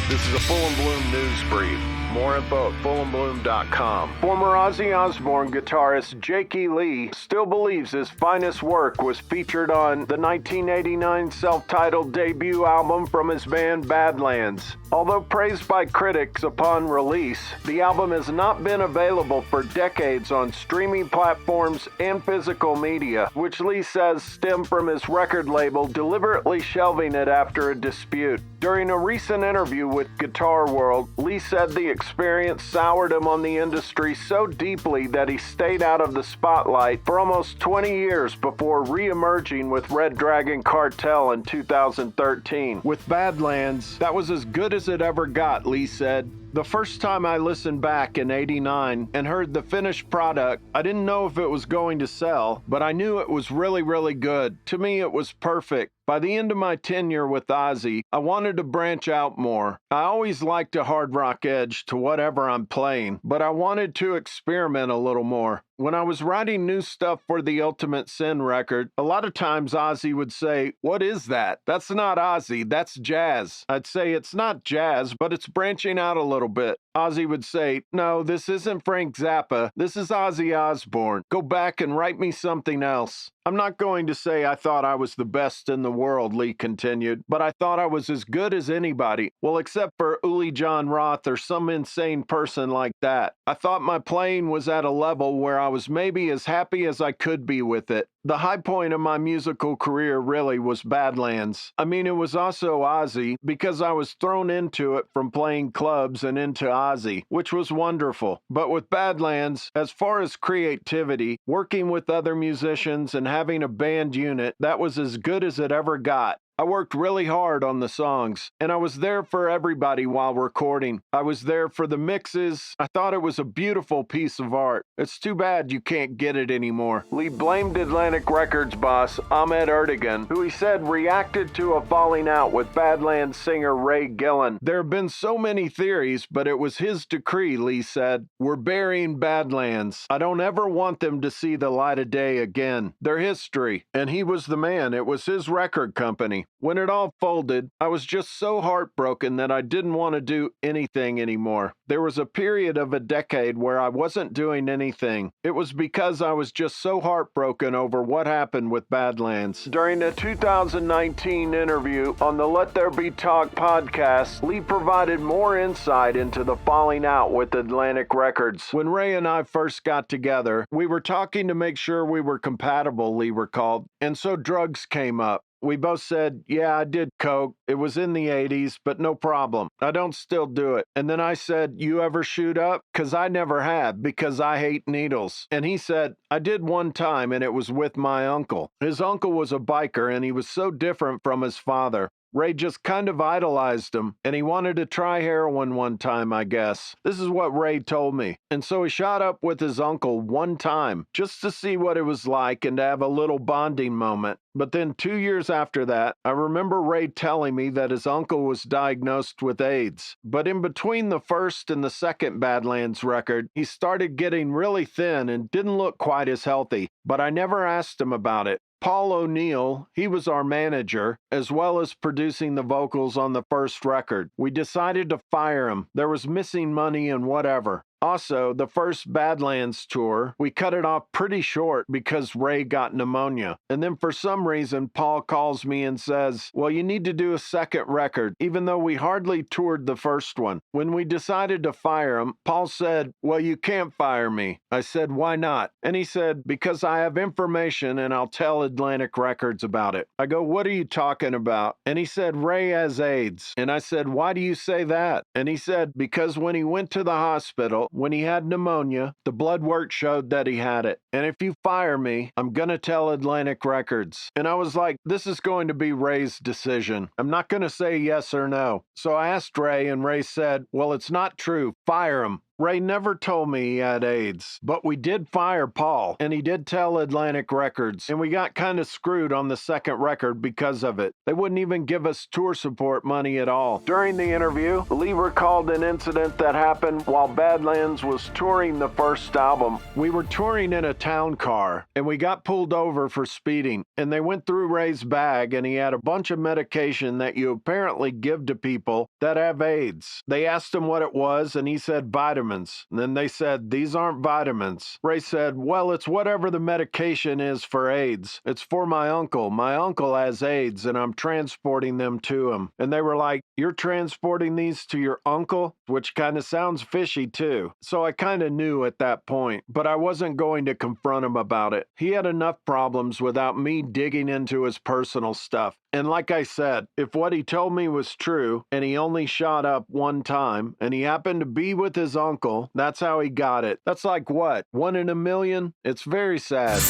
This is a Full and Bloom news brief. More info at fullandbloom.com. Former Ozzy Osbourne guitarist Jakey Lee still believes his finest work was featured on the 1989 self-titled debut album from his band Badlands. Although praised by critics upon release, the album has not been available for decades on streaming platforms and physical media, which Lee says stem from his record label deliberately shelving it after a dispute. During a recent interview with Guitar World, Lee said the experience soured him on the industry so deeply that he stayed out of the spotlight for almost 20 years before re-emerging with Red Dragon Cartel in 2013. With Badlands, that was as good as it ever got, Lee said. The first time I listened back in '89 and heard the finished product, I didn't know if it was going to sell, but I knew it was really, really good. To me, it was perfect. By the end of my tenure with Ozzy, I wanted to branch out more. I always liked a hard rock edge to whatever I'm playing, but I wanted to experiment a little more. When I was writing new stuff for the Ultimate Sin record, a lot of times Ozzy would say, "What is that? That's not Ozzy, that's jazz." I'd say, "It's not jazz, but it's branching out a little bit." Ozzy would say, "No, this isn't Frank Zappa. This is Ozzy Osbourne. Go back and write me something else." I'm not going to say I thought I was the best in the world, Lee continued, but I thought I was as good as anybody. Well, except for Uli John Roth or some insane person like that. I thought my playing was at a level where I was maybe as happy as I could be with it. The high point of my musical career really was Badlands. I mean, it was also Ozzy because I was thrown into it from playing clubs and into Ozzy, which was wonderful. But with Badlands, as far as creativity, working with other musicians and having a band unit, that was as good as it ever got. I worked really hard on the songs, and I was there for everybody while recording. I was there for the mixes. I thought it was a beautiful piece of art. It's too bad you can't get it anymore. Lee blamed Atlantic Records boss Ahmet Ertegun, who he said reacted to a falling out with Badlands singer Ray Gillen. There have been so many theories, but it was his decree, Lee said. "We're burying Badlands. I don't ever want them to see the light of day again. They're history." And he was the man. It was his record company. When it all folded, I was just so heartbroken that I didn't want to do anything anymore. There was a period of a decade where I wasn't doing anything. It was because I was just so heartbroken over what happened with Badlands. During a 2019 interview on the Let There Be Talk podcast, Lee provided more insight into the falling out with Atlantic Records. When Ray and I first got together, we were talking to make sure we were compatible, Lee recalled, and so drugs came up. We both said, "Yeah, I did coke. It was in the 80s, but no problem. I don't still do it." And then I said, "You ever shoot up?" "'Cause I never have, because I hate needles." And he said, "I did one time, and it was with my uncle." His uncle was a biker, and he was so different from his father. Ray just kind of idolized him, and he wanted to try heroin one time, I guess. This is what Ray told me. And so he shot up with his uncle one time, just to see what it was like and to have a little bonding moment. But then 2 years after that, I remember Ray telling me that his uncle was diagnosed with AIDS. But in between the first and the second Badlands record, he started getting really thin and didn't look quite as healthy. But I never asked him about it. Paul O'Neill, he was our manager, as well as producing the vocals on the first record. We decided to fire him. There was missing money and whatever. Also, the first Badlands tour, we cut it off pretty short because Ray got pneumonia. And then for some reason, Paul calls me and says, "Well, you need to do a second record," even though we hardly toured the first one. When we decided to fire him, Paul said, "Well, you can't fire me." I said, "Why not?" And he said, "Because I have information and I'll tell Atlantic Records about it." I go, "What are you talking about?" And he said, "Ray has AIDS." And I said, "Why do you say that?" And he said, "Because when he went to the hospital, when he had pneumonia, the blood work showed that he had it. And if you fire me, I'm going to tell Atlantic Records." And I was like, this is going to be Ray's decision. I'm not going to say yes or no. So I asked Ray, and Ray said, "Well, it's not true. Fire him." Ray never told me he had AIDS, but we did fire Paul, and he did tell Atlantic Records, and we got kind of screwed on the second record because of it. They wouldn't even give us tour support money at all. During the interview, Lee recalled an incident that happened while Badlands was touring the first album. We were touring in a town car, and we got pulled over for speeding, and they went through Ray's bag, and he had a bunch of medication that you apparently give to people that have AIDS. They asked him what it was, and he said vitamins. And then they said, these aren't vitamins. Ray said, well, it's whatever the medication is for AIDS. It's for my uncle. My uncle has AIDS, and I'm transporting them to him. And they were like, you're transporting these to your uncle? Which kind of sounds fishy, too. So I kind of knew at that point, but I wasn't going to confront him about it. He had enough problems without me digging into his personal stuff. And like I said, if what he told me was true, and he only shot up one time, and he happened to be with his uncle, that's how he got it. That's like what? 1 in a million? It's very sad.